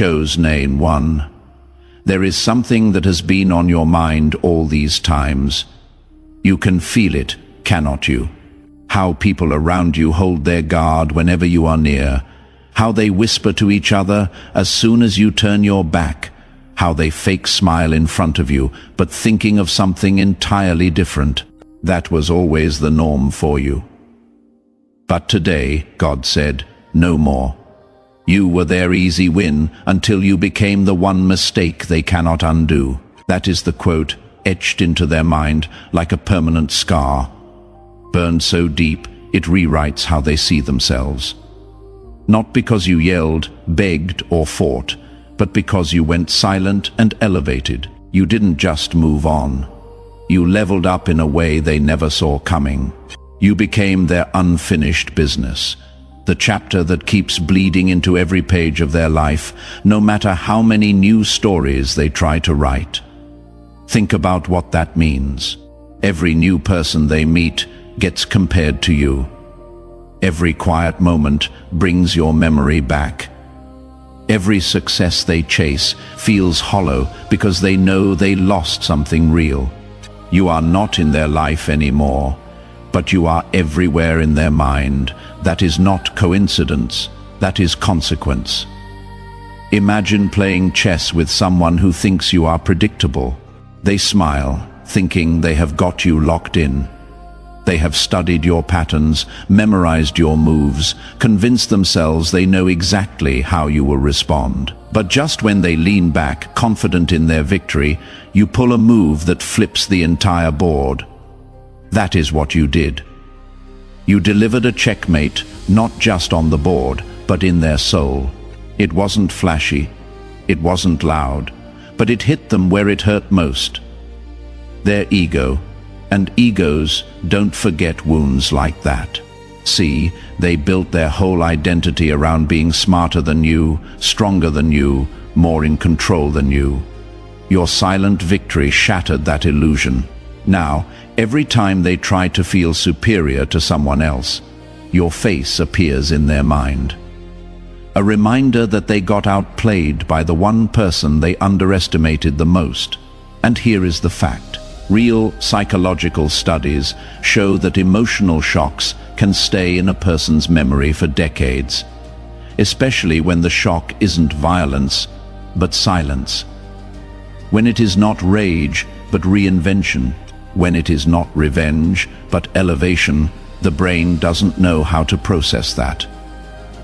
chose Name 1. There is something that has been on your mind all these times. You can feel it, cannot you? How people around you hold their guard whenever you are near. How they whisper to each other as soon as you turn your back. How they fake smile in front of you, but thinking of something entirely different. That was always the norm for you. But today, God said, no more. You were their easy win until you became the one mistake they cannot undo. That is the quote etched into their mind like a permanent scar. Burned so deep, it rewrites how they see themselves. Not because you yelled, begged, or fought, but because you went silent and elevated. You didn't just move on. You leveled up in a way they never saw coming. You became their unfinished business. The chapter that keeps bleeding into every page of their life, no matter how many new stories they try to write. Think about what that means. Every new person they meet gets compared to you. Every quiet moment brings your memory back. Every success they chase feels hollow because they know they lost something real. You are not in their life anymore, but you are everywhere in their mind. That is not coincidence, that is consequence. Imagine playing chess with someone who thinks you are predictable. They smile, thinking they have got you locked in. They have studied your patterns, memorized your moves, convinced themselves they know exactly how you will respond. But just when they lean back, confident in their victory, you pull a move that flips the entire board. That is what you did. You delivered a checkmate, not just on the board, but in their soul. It wasn't flashy, it wasn't loud, but it hit them where it hurt most. Their ego. And egos don't forget wounds like that. See, they built their whole identity around being smarter than you, stronger than you, more in control than you. Your silent victory shattered that illusion. Now, every time they try to feel superior to someone else, your face appears in their mind. A reminder that they got outplayed by the one person they underestimated the most. And here is the fact. Real psychological studies show that emotional shocks can stay in a person's memory for decades, especially when the shock isn't violence, but silence. When it is not rage, but reinvention. When it is not revenge, but elevation, the brain doesn't know how to process that.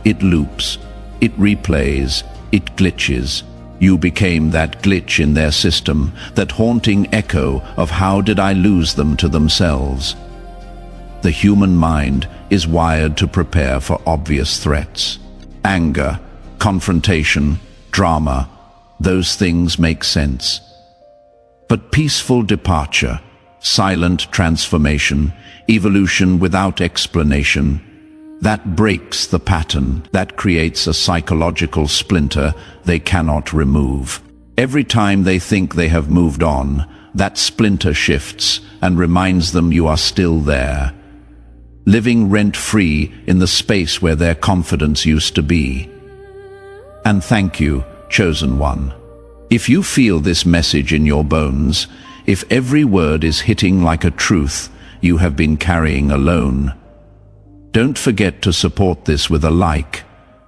It loops, it replays, it glitches. You became that glitch in their system, that haunting echo of how did I lose them to themselves. The human mind is wired to prepare for obvious threats. Anger, confrontation, drama, those things make sense. But peaceful departure, silent transformation, evolution without explanation, that breaks the pattern, that creates a psychological splinter they cannot remove. Every time they think they have moved on, that splinter shifts and reminds them you are still there, living rent-free in the space where their confidence used to be. And thank you, chosen one. If you feel this message in your bones, if every word is hitting like a truth you have been carrying alone, don't forget to support this with a like.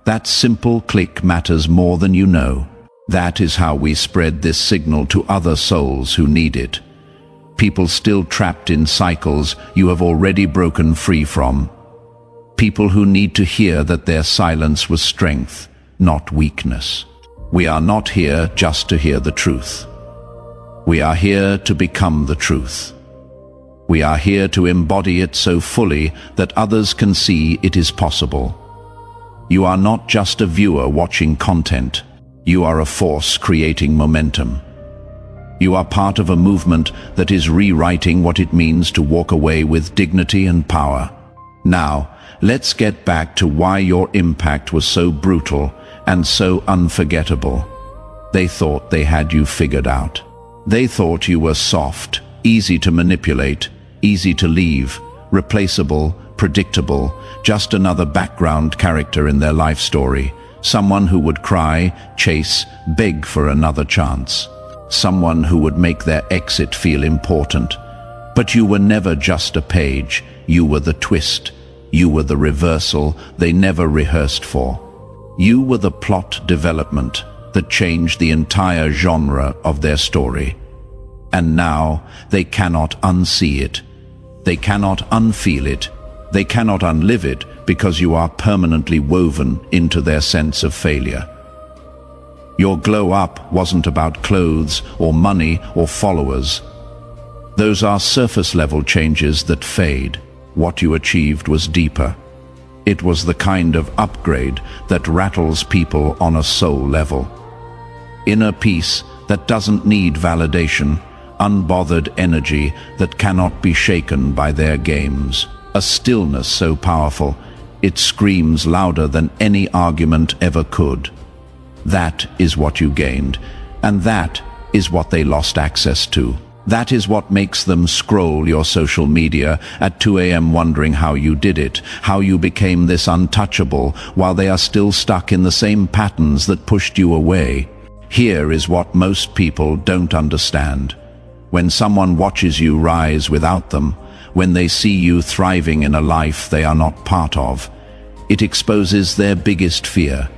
That simple click matters more than you know. That is how we spread this signal to other souls who need it. People still trapped in cycles you have already broken free from. People who need to hear that their silence was strength, not weakness. We are not here just to hear the truth. We are here to become the truth. We are here to embody it so fully that others can see it is possible. You are not just a viewer watching content. You are a force creating momentum. You are part of a movement that is rewriting what it means to walk away with dignity and power. Now, let's get back to why your impact was so brutal and so unforgettable. They thought they had you figured out. They thought you were soft, easy to manipulate, easy to leave, replaceable, predictable, just another background character in their life story. Someone who would cry, chase, beg for another chance. Someone who would make their exit feel important. But you were never just a page. You were the twist. You were the reversal they never rehearsed for. You were the plot development that changed the entire genre of their story. And now they cannot unsee it. They cannot unfeel it. They cannot unlive it because you are permanently woven into their sense of failure. Your glow up wasn't about clothes or money or followers. Those are surface level changes that fade. What you achieved was deeper. It was the kind of upgrade that rattles people on a soul level. Inner peace that doesn't need validation, unbothered energy that cannot be shaken by their games. A stillness so powerful, it screams louder than any argument ever could. That is what you gained, and that is what they lost access to. That is what makes them scroll your social media at 2 a.m. wondering how you did it, how you became this untouchable, while they are still stuck in the same patterns that pushed you away. Here is what most people don't understand. When someone watches you rise without them, when they see you thriving in a life they are not part of, it exposes their biggest fear,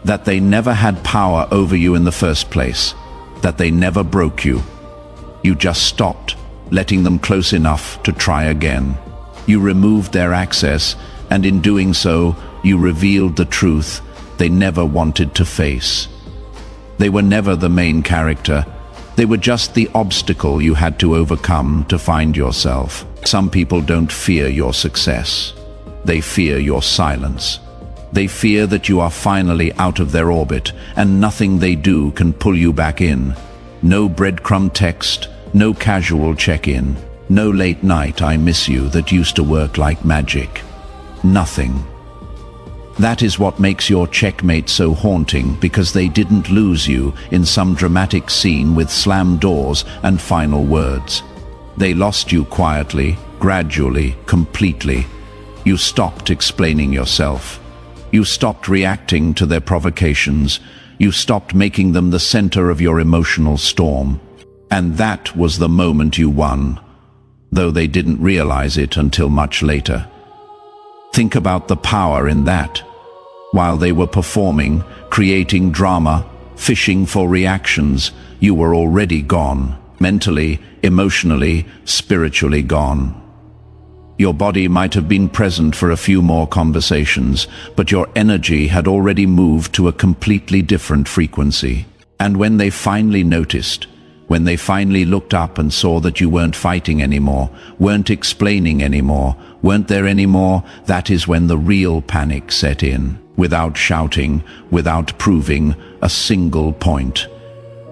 that they never had power over you in the first place, that they never broke you. You just stopped, letting them close enough to try again. You removed their access, and in doing so, you revealed the truth they never wanted to face. They were never the main character. They were just the obstacle you had to overcome to find yourself. Some people don't fear your success. They fear your silence. They fear that you are finally out of their orbit, and nothing they do can pull you back in. No breadcrumb text, no casual check-in, no late night "I miss you" that used to work like magic. Nothing. That is what makes your checkmate so haunting, because they didn't lose you in some dramatic scene with slammed doors and final words. They lost you quietly, gradually, completely. You stopped explaining yourself. You stopped reacting to their provocations. You stopped making them the center of your emotional storm. And that was the moment you won, though they didn't realize it until much later. Think about the power in that. While they were performing, creating drama, fishing for reactions, you were already gone. Mentally, emotionally, spiritually gone. Your body might have been present for a few more conversations, but your energy had already moved to a completely different frequency. And when they finally noticed, when they finally looked up and saw that you weren't fighting anymore, weren't explaining anymore, weren't there anymore, that is when the real panic set in. Without shouting, without proving a single point,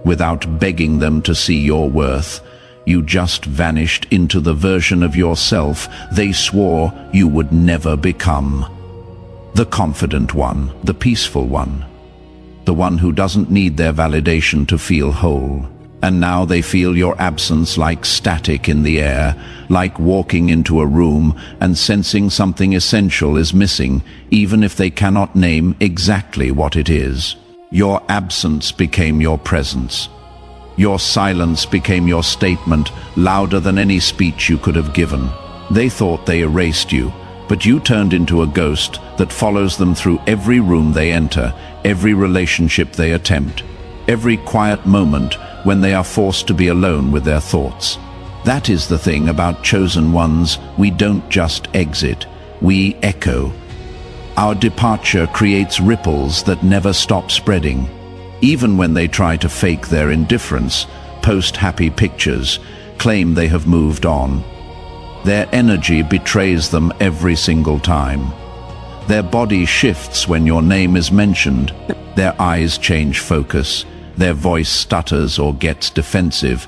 without begging them to see your worth, you just vanished into the version of yourself they swore you would never become. The confident one, the peaceful one, the one who doesn't need their validation to feel whole. And now they feel your absence like static in the air, like walking into a room and sensing something essential is missing, even if they cannot name exactly what it is. Your absence became your presence. Your silence became your statement, louder than any speech you could have given. They thought they erased you, but you turned into a ghost that follows them through every room they enter, every relationship they attempt, every quiet moment when they are forced to be alone with their thoughts. That is the thing about chosen ones. We don't just exit, we echo. Our departure creates ripples that never stop spreading. Even when they try to fake their indifference, post happy pictures, claim they have moved on, their energy betrays them every single time. Their body shifts when your name is mentioned. Their eyes change focus. Their voice stutters or gets defensive.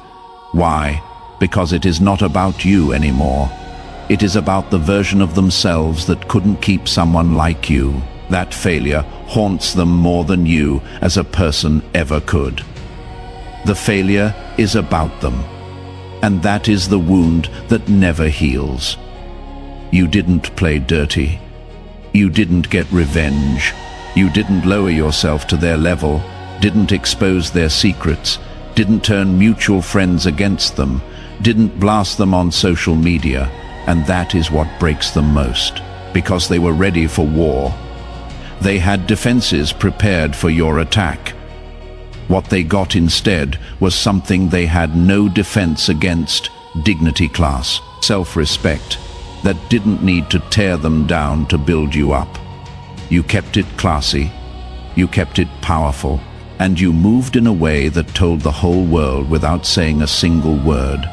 Why? Because it is not about you anymore. It is about the version of themselves that couldn't keep someone like you. That failure haunts them more than you as a person ever could. The failure is about them. And that is the wound that never heals. You didn't play dirty. You didn't get revenge. You didn't lower yourself to their level, didn't expose their secrets, didn't turn mutual friends against them, didn't blast them on social media, and that is what breaks them most, because they were ready for war. They had defenses prepared for your attack. What they got instead was something they had no defense against: dignity, class, self-respect, that didn't need to tear them down to build you up. You kept it classy, you kept it powerful, and you moved in a way that told the whole world without saying a single word: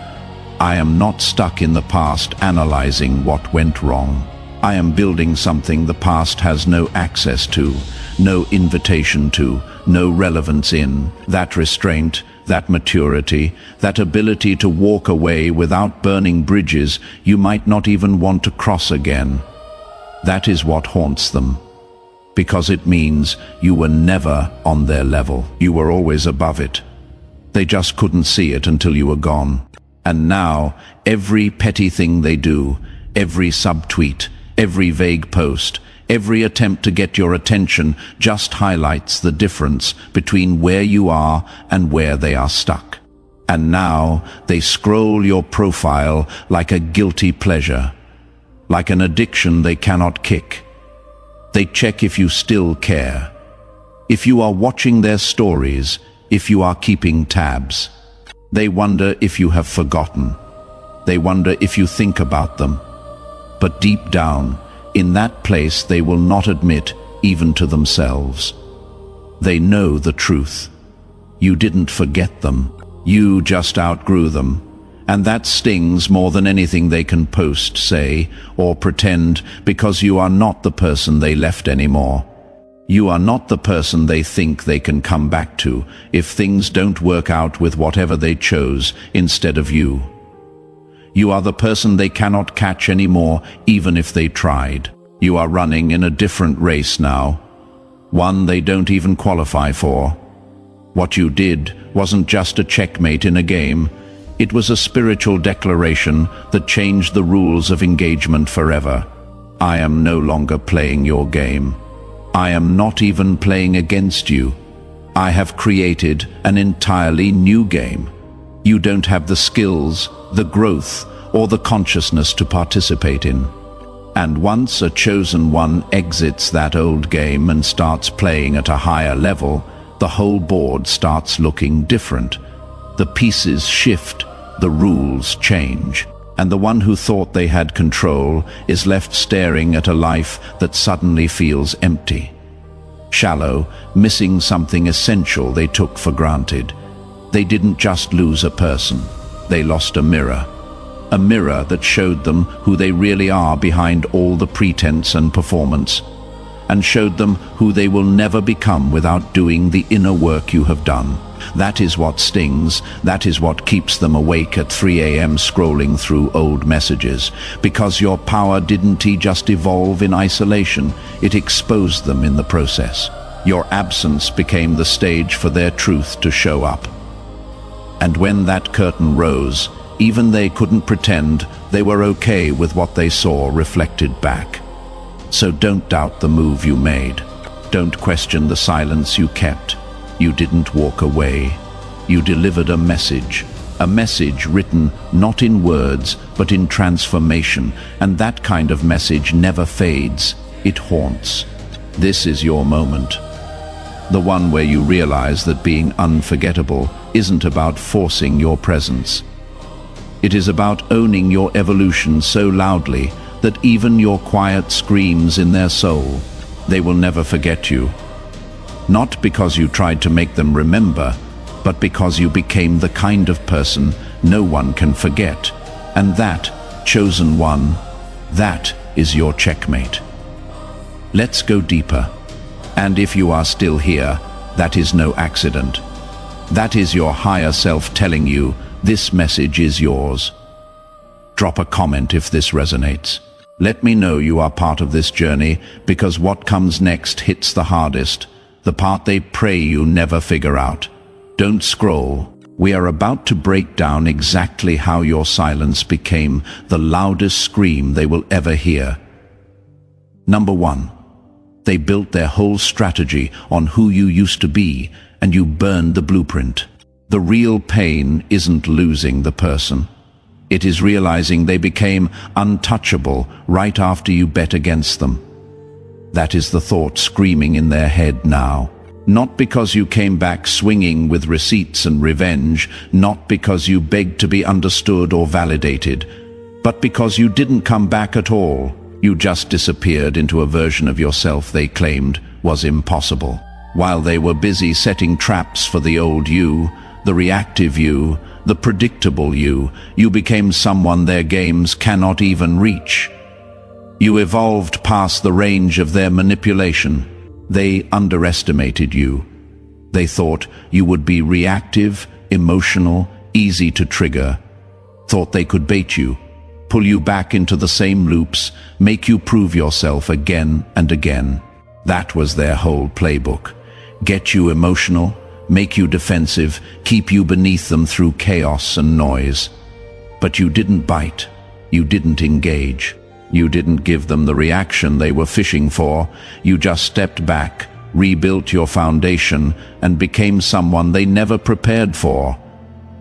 I am not stuck in the past analyzing what went wrong. I am building something the past has no access to, no invitation to, no relevance in. That restraint, that maturity, that ability to walk away without burning bridges you might not even want to cross again. That is what haunts them, because it means you were never on their level. You were always above it. They just couldn't see it until you were gone. And now, every petty thing they do, every subtweet, every vague post, every attempt to get your attention just highlights the difference between where you are and where they are stuck. And now they scroll your profile like a guilty pleasure, like an addiction they cannot kick. They check if you still care, if you are watching their stories, if you are keeping tabs. They wonder if you have forgotten. They wonder if you think about them. But deep down, in that place they will not admit, even to themselves. They know the truth. You didn't forget them. You just outgrew them. And that stings more than anything they can post, say, or pretend, because you are not the person they left anymore. You are not the person they think they can come back to if things don't work out with whatever they chose instead of you. You are the person they cannot catch anymore, even if they tried. You are running in a different race now, one they don't even qualify for. What you did wasn't just a checkmate in a game. It was a spiritual declaration that changed the rules of engagement forever. I am no longer playing your game. I am not even playing against you. I have created an entirely new game. You don't have the skills, the growth, or the consciousness to participate in. And once a chosen one exits that old game and starts playing at a higher level, the whole board starts looking different. The pieces shift, the rules change, and the one who thought they had control is left staring at a life that suddenly feels empty, shallow, missing something essential they took for granted. They didn't just lose a person, they lost a mirror that showed them who they really are behind all the pretense and performance, and showed them who they will never become without doing the inner work you have done. That is what stings. That is what keeps them awake at 3 a.m. scrolling through old messages. Because your power didn't just evolve in isolation, it exposed them in the process. Your absence became the stage for their truth to show up. And when that curtain rose, even they couldn't pretend they were okay with what they saw reflected back. So don't doubt the move you made. Don't question the silence you kept. You didn't walk away. You delivered a message written not in words, but in transformation, and that kind of message never fades. It haunts. This is your moment. The one where you realize that being unforgettable isn't about forcing your presence. It is about owning your evolution so loudly that even your quiet screams in their soul, they will never forget you. Not because you tried to make them remember, but because you became the kind of person no one can forget. And that, chosen one, that is your checkmate. Let's go deeper. And if you are still here, that is no accident. That is your higher self telling you this message is yours. Drop a comment if this resonates. Let me know you are part of this journey, because what comes next hits the hardest, the part they pray you never figure out. Don't scroll. We are about to break down exactly how your silence became the loudest scream they will ever hear. Number 1. They built their whole strategy on who you used to be, and you burned the blueprint. The real pain isn't losing the person. It is realizing they became untouchable right after you bet against them. That is the thought screaming in their head now. Not because you came back swinging with receipts and revenge, not because you begged to be understood or validated, but because you didn't come back at all. You just disappeared into a version of yourself they claimed was impossible. While they were busy setting traps for the old you, the reactive you, the predictable you, you became someone their games cannot even reach. You evolved past the range of their manipulation. They underestimated you. They thought you would be reactive, emotional, easy to trigger. Thought they could bait you, pull you back into the same loops, make you prove yourself again and again. That was their whole playbook. Get you emotional, make you defensive, keep you beneath them through chaos and noise. But you didn't bite. You didn't engage. You didn't give them the reaction they were fishing for. You just stepped back, rebuilt your foundation, and became someone they never prepared for.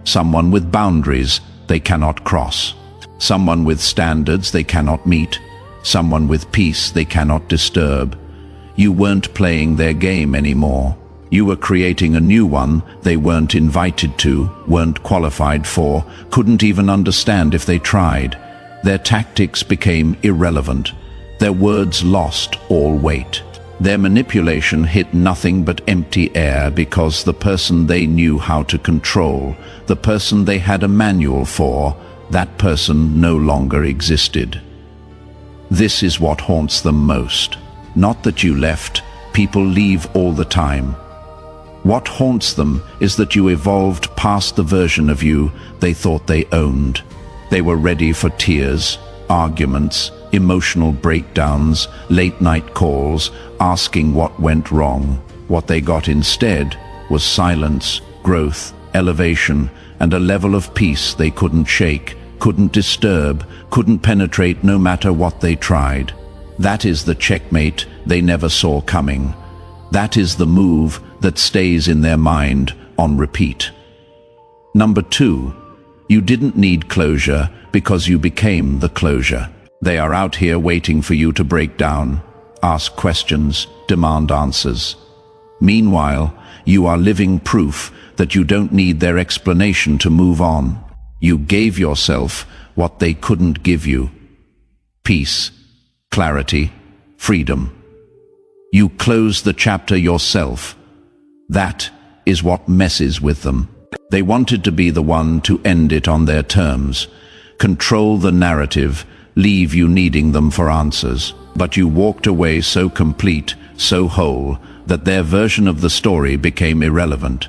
Someone with boundaries they cannot cross. Someone with standards they cannot meet. Someone with peace they cannot disturb. You weren't playing their game anymore. You were creating a new one they weren't invited to, weren't qualified for, couldn't even understand if they tried. Their tactics became irrelevant. Their words lost all weight. Their manipulation hit nothing but empty air because the person they knew how to control, the person they had a manual for, that person no longer existed. This is what haunts them most. Not that you left. People leave all the time. What haunts them is that you evolved past the version of you they thought they owned. They were ready for tears, arguments, emotional breakdowns, late-night calls, asking what went wrong. What they got instead was silence, growth, elevation, and a level of peace they couldn't shake, couldn't disturb, couldn't penetrate no matter what they tried. That is the checkmate they never saw coming. That is the move that stays in their mind on repeat. Number 2. You didn't need closure because you became the closure. They are out here waiting for you to break down, ask questions, demand answers. Meanwhile, you are living proof that you don't need their explanation to move on. You gave yourself what they couldn't give you. Peace, clarity, freedom. You closed the chapter yourself. That is what messes with them. They wanted to be the one to end it on their terms, control the narrative, leave you needing them for answers. But you walked away so complete, so whole, that their version of the story became irrelevant.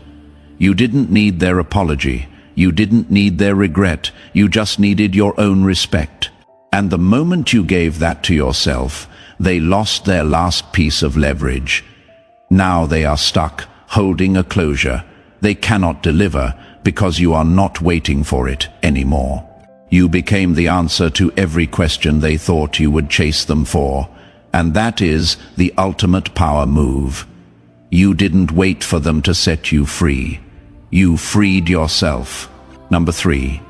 You didn't need their apology. You didn't need their regret. You just needed your own respect. And the moment you gave that to yourself, they lost their last piece of leverage. Now they are stuck, holding a closure. They cannot deliver because you are not waiting for it anymore. You became the answer to every question they thought you would chase them for, and that is the ultimate power move. You didn't wait for them to set you free. You freed yourself. Number 3.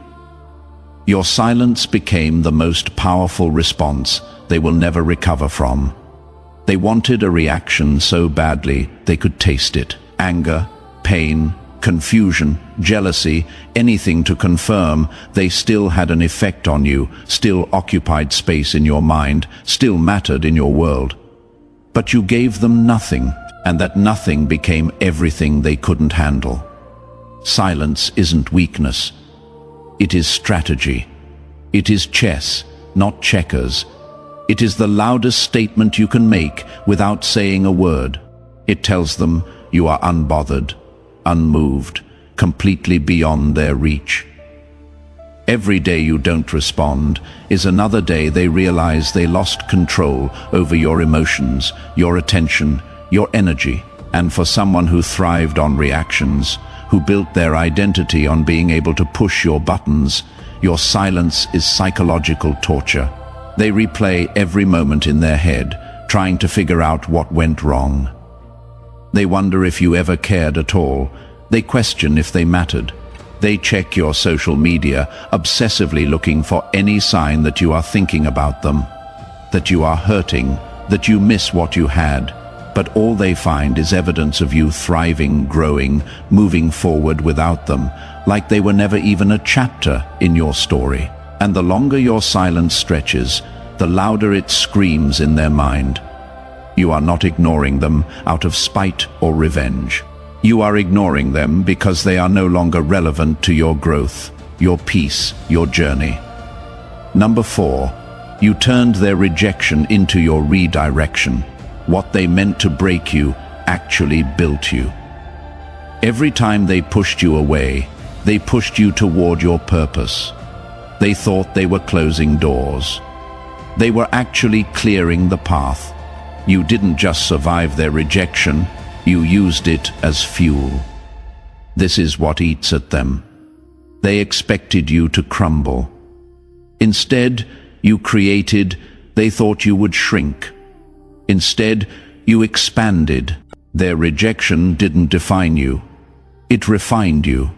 Your silence became the most powerful response they will never recover from. They wanted a reaction so badly they could taste it. Anger, pain, confusion, jealousy, anything to confirm they still had an effect on you, still occupied space in your mind, still mattered in your world. But you gave them nothing, and that nothing became everything they couldn't handle. Silence isn't weakness. It is strategy. It is chess, not checkers. It is the loudest statement you can make without saying a word. It tells them you are unbothered, unmoved, completely beyond their reach. Every day you don't respond is another day they realize they lost control over your emotions, your attention, your energy. And for someone who thrived on reactions, who built their identity on being able to push your buttons, your silence is psychological torture. They replay every moment in their head, trying to figure out what went wrong. They wonder if you ever cared at all. They question if they mattered. They check your social media, obsessively looking for any sign that you are thinking about them, that you are hurting, that you miss what you had. But all they find is evidence of you thriving, growing, moving forward without them, like they were never even a chapter in your story. And the longer your silence stretches, the louder it screams in their mind. You are not ignoring them out of spite or revenge. You are ignoring them because they are no longer relevant to your growth, your peace, your journey. Number 4, you turned their rejection into your redirection. What they meant to break you actually built you. Every time they pushed you away, they pushed you toward your purpose. They thought they were closing doors. They were actually clearing the path. You didn't just survive their rejection, you used it as fuel. This is what eats at them. They expected you to crumble. Instead, you created. They thought you would shrink. Instead, you expanded. Their rejection didn't define you. It refined you.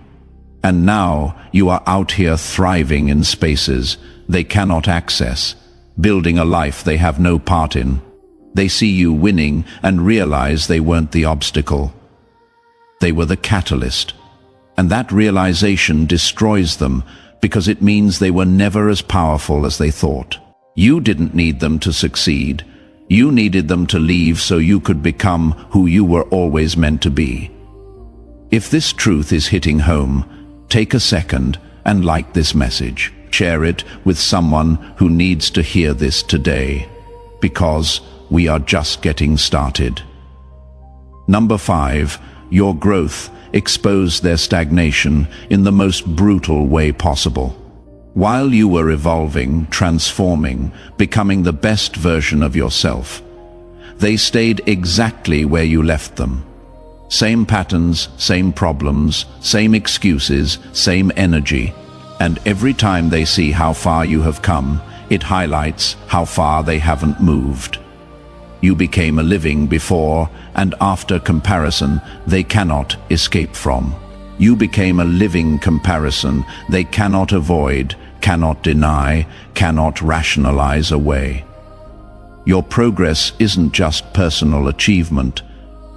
And now you are out here thriving in spaces they cannot access, building a life they have no part in. They see you winning and realize they weren't the obstacle. They were the catalyst. And that realization destroys them because it means they were never as powerful as they thought. You didn't need them to succeed. You needed them to leave so you could become who you were always meant to be. If this truth is hitting home, take a second and like this message. Share it with someone who needs to hear this today, because we are just getting started. Number 5, your growth exposed their stagnation in the most brutal way possible. While you were evolving, transforming, becoming the best version of yourself, they stayed exactly where you left them. Same patterns, same problems, same excuses, same energy. And every time they see how far you have come, it highlights how far they haven't moved. You became a living before and after comparison they cannot escape from. You became a living comparison they cannot avoid, cannot deny, cannot rationalize away. Your progress isn't just personal achievement.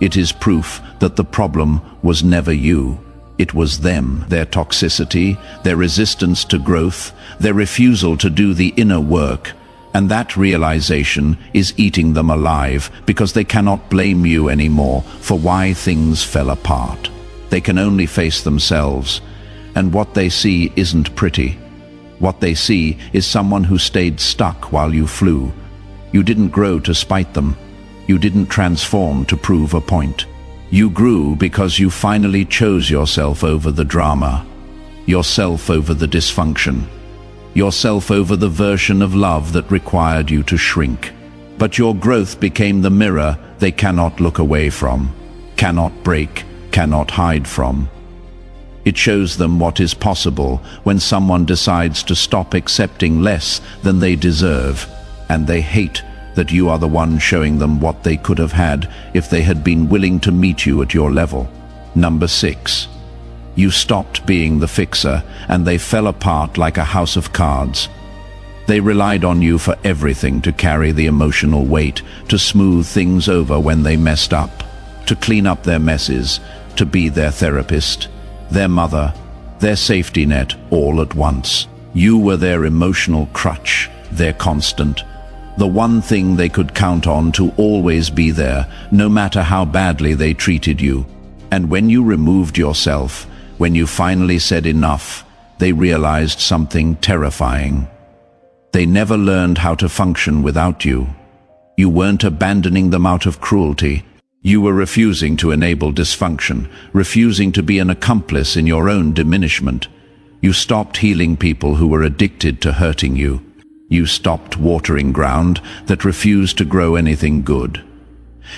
It is proof that the problem was never you. It was them, their toxicity, their resistance to growth, their refusal to do the inner work. And that realization is eating them alive because they cannot blame you anymore for why things fell apart. They can only face themselves, and what they see isn't pretty. What they see is someone who stayed stuck while you flew. You didn't grow to spite them. You didn't transform to prove a point. You grew because you finally chose yourself over the drama, yourself over the dysfunction, yourself over the version of love that required you to shrink. But your growth became the mirror they cannot look away from, cannot break, cannot hide from. It shows them what is possible when someone decides to stop accepting less than they deserve, and they hate that you are the one showing them what they could have had if they had been willing to meet you at your level. Number 6. You stopped being the fixer, and they fell apart like a house of cards. They relied on you for everything, to carry the emotional weight, to smooth things over when they messed up, to clean up their messes, to be their therapist, their mother, their safety net, all at once. You were their emotional crutch, their constant, the one thing they could count on to always be there, no matter how badly they treated you. And when you removed yourself, when you finally said enough, they realized something terrifying. They never learned how to function without you. You weren't abandoning them out of cruelty. You were refusing to enable dysfunction, refusing to be an accomplice in your own diminishment. You stopped healing people who were addicted to hurting you. You stopped watering ground that refused to grow anything good.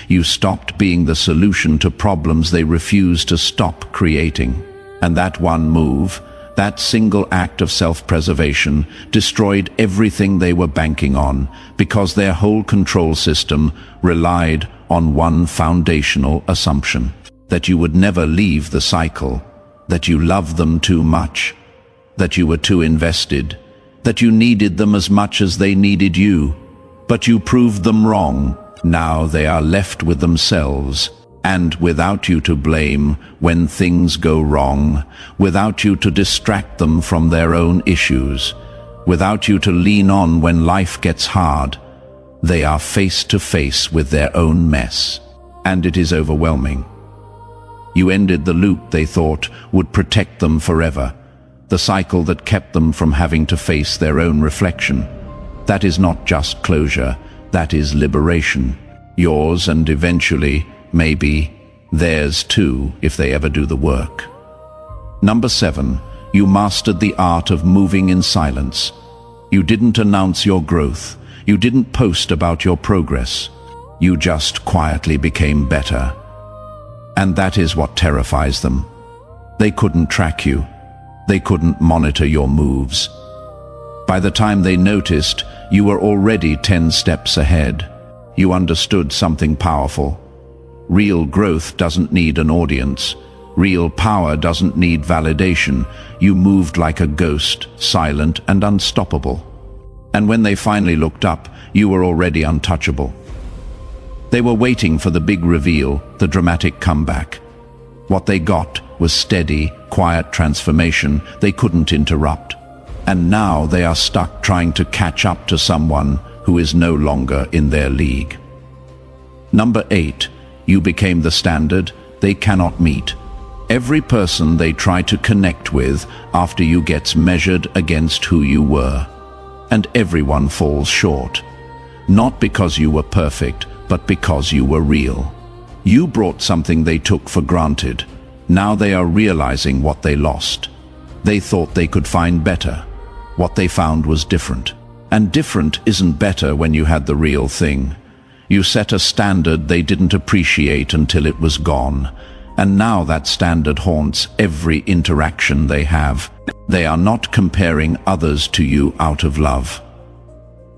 You stopped being the solution to problems they refused to stop creating. And that one move, That single act of self-preservation destroyed everything they were banking on, because their whole control system relied on one foundational assumption: that you would never leave the cycle, that you loved them too much, that you were too invested, that you needed them as much as they needed you. But you proved them wrong. Now they are left with themselves, and without you to blame when things go wrong, without you to distract them from their own issues, without you to lean on when life gets hard. They are face to face with their own mess, and it is overwhelming. You ended the loop they thought would protect them forever, the cycle that kept them from having to face their own reflection. That is not just closure, that is liberation. Yours, and eventually, maybe, theirs too, if they ever do the work. Number 7, you mastered the art of moving in silence. You didn't announce your growth. You didn't post about your progress. You just quietly became better. And that is what terrifies them. They couldn't track you. They couldn't monitor your moves. By the time they noticed, you were already 10 steps ahead. You understood something powerful. Real growth doesn't need an audience. Real power doesn't need validation. You moved like a ghost, silent and unstoppable. And when they finally looked up, you were already untouchable. They were waiting for the big reveal, the dramatic comeback. What they got was steady, quiet transformation they couldn't interrupt. And now they are stuck trying to catch up to someone who is no longer in their league. Number 8, you became the standard they cannot meet. Every person they try to connect with after you gets measured against who you were. And everyone falls short. Not because you were perfect, but because you were real. You brought something they took for granted. Now they are realizing what they lost. They thought they could find better. What they found was different. And different isn't better when you had the real thing. You set a standard they didn't appreciate until it was gone. And now that standard haunts every interaction they have. They are not comparing others to you out of love.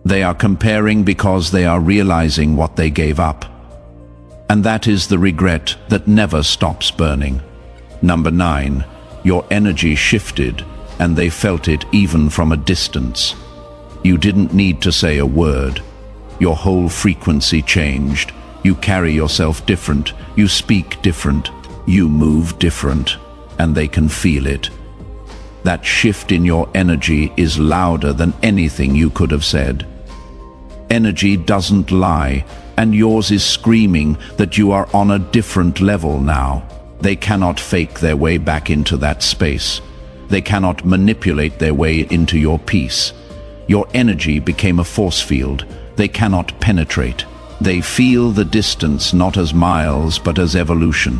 They are comparing because they are realizing what they gave up. And that is the regret that never stops burning. Number 9, your energy shifted, and they felt it even from a distance. You didn't need to say a word. Your whole frequency changed. You carry yourself different. You speak different. You move different. And they can feel it. That shift in your energy is louder than anything you could have said. Energy doesn't lie, and yours is screaming that you are on a different level now. They cannot fake their way back into that space. They cannot manipulate their way into your peace. Your energy became a force field. They cannot penetrate. They feel the distance not as miles but as evolution.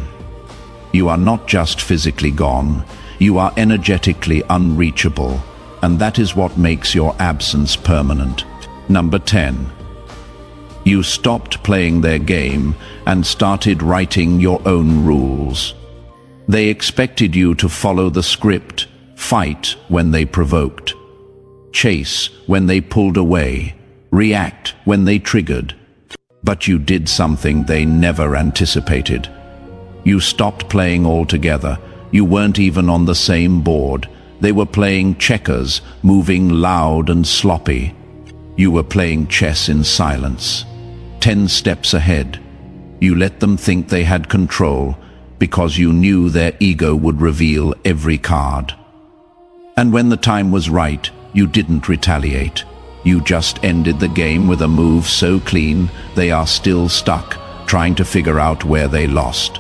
You are not just physically gone. You are energetically unreachable, and that is what makes your absence permanent. Number 10. You stopped playing their game and started writing your own rules. They expected you to follow the script, fight when they provoked, chase when they pulled away, react when they triggered. But you did something they never anticipated. You stopped playing altogether. You weren't even on the same board. They were playing checkers, moving loud and sloppy. You were playing chess in silence, 10 steps ahead. You let them think they had control because you knew their ego would reveal every card. And when the time was right, you didn't retaliate. You just ended the game with a move so clean they are still stuck, trying to figure out where they lost.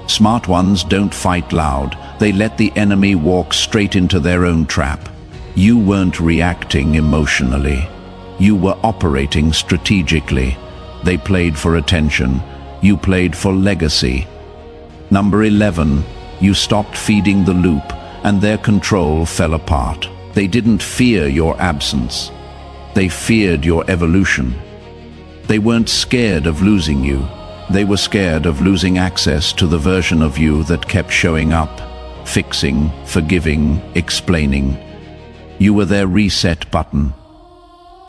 Smart ones don't fight loud. They let the enemy walk straight into their own trap. You weren't reacting emotionally. You were operating strategically. They played for attention. You played for legacy. Number 11, you stopped feeding the loop, and their control fell apart. They didn't fear your absence. They feared your evolution. They weren't scared of losing you. They were scared of losing access to the version of you that kept showing up. fixing, forgiving, explaining. You were their reset button.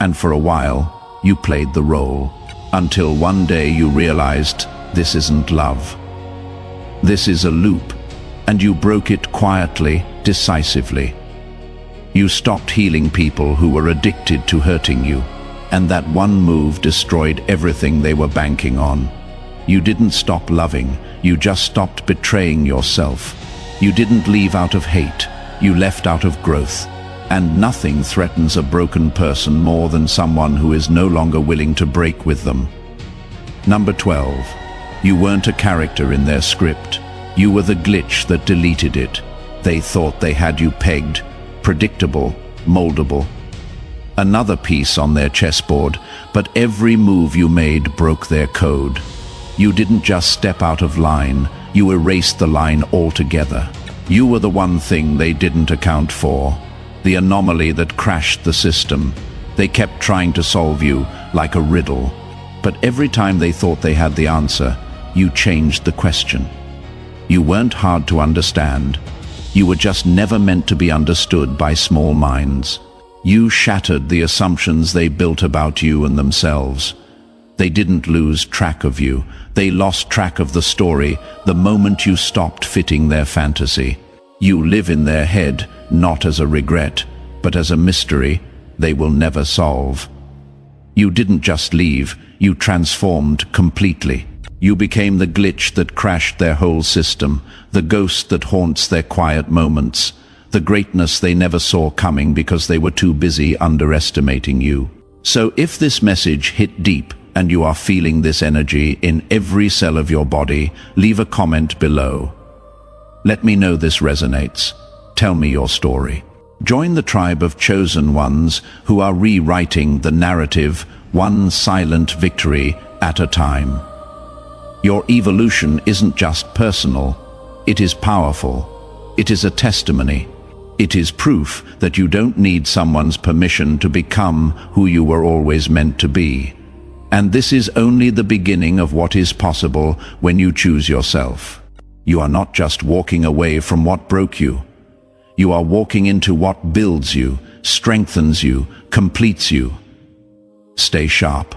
And for a while, you played the role, until one day you realized this isn't love. This is a loop, and you broke it quietly, decisively. You stopped healing people who were addicted to hurting you, and that one move destroyed everything they were banking on. You didn't stop loving, you just stopped betraying yourself. You didn't leave out of hate, you left out of growth. And nothing threatens a broken person more than someone who is no longer willing to break with them. Number 12. You weren't a character in their script. You were the glitch that deleted it. They thought they had you pegged, predictable, moldable. Another piece on their chessboard, but every move you made broke their code. You didn't just step out of line, you erased the line altogether. You were the one thing they didn't account for, the anomaly that crashed the system. They kept trying to solve you like a riddle, but every time they thought they had the answer, you changed the question. You weren't hard to understand. You were just never meant to be understood by small minds. You shattered the assumptions they built about you and themselves. They didn't lose track of you. They lost track of the story the moment you stopped fitting their fantasy. You live in their head, not as a regret, but as a mystery they will never solve. You didn't just leave, you transformed completely. You became the glitch that crashed their whole system, the ghost that haunts their quiet moments, the greatness they never saw coming because they were too busy underestimating you. So if this message hit deep, and you are feeling this energy in every cell of your body, leave a comment below. Let me know this resonates. Tell me your story. Join the tribe of chosen ones who are rewriting the narrative one silent victory at a time. Your evolution isn't just personal, it is powerful. It is a testimony. It is proof that you don't need someone's permission to become who you were always meant to be. And this is only the beginning of what is possible when you choose yourself. You are not just walking away from what broke you. You are walking into what builds you, strengthens you, completes you. Stay sharp.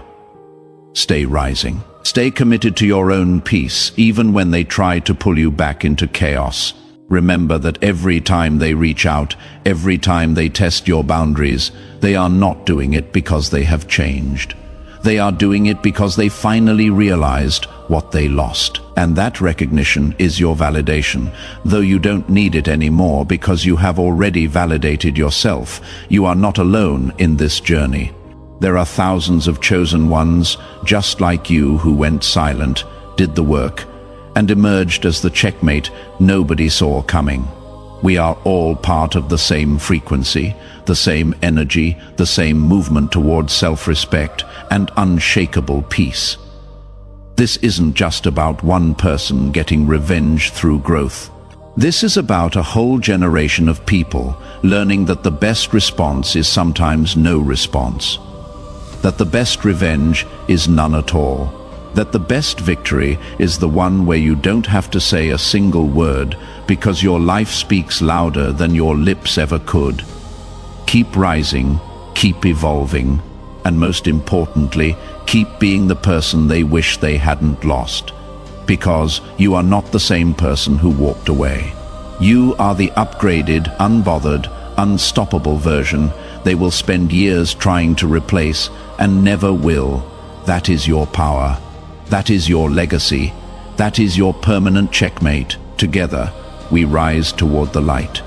Stay rising. Stay committed to your own peace, even when they try to pull you back into chaos. Remember that every time they reach out, every time they test your boundaries, they are not doing it because they have changed. They are doing it because they finally realized what they lost. And that recognition is your validation, though you don't need it anymore because you have already validated yourself. You are not alone in this journey. There are thousands of chosen ones, just like you, who went silent, did the work, and emerged as the checkmate nobody saw coming. We are all part of the same frequency, the same energy, the same movement towards self-respect and unshakable peace. This isn't just about one person getting revenge through growth. This is about a whole generation of people learning that the best response is sometimes no response, that the best revenge is none at all, that the best victory is the one where you don't have to say a single word because your life speaks louder than your lips ever could. Keep rising, keep evolving, and most importantly, keep being the person they wish they hadn't lost. Because you are not the same person who walked away. You are the upgraded, unbothered, unstoppable version they will spend years trying to replace and never will. That is your power. That is your legacy. That is your permanent checkmate. Together, we rise toward the light.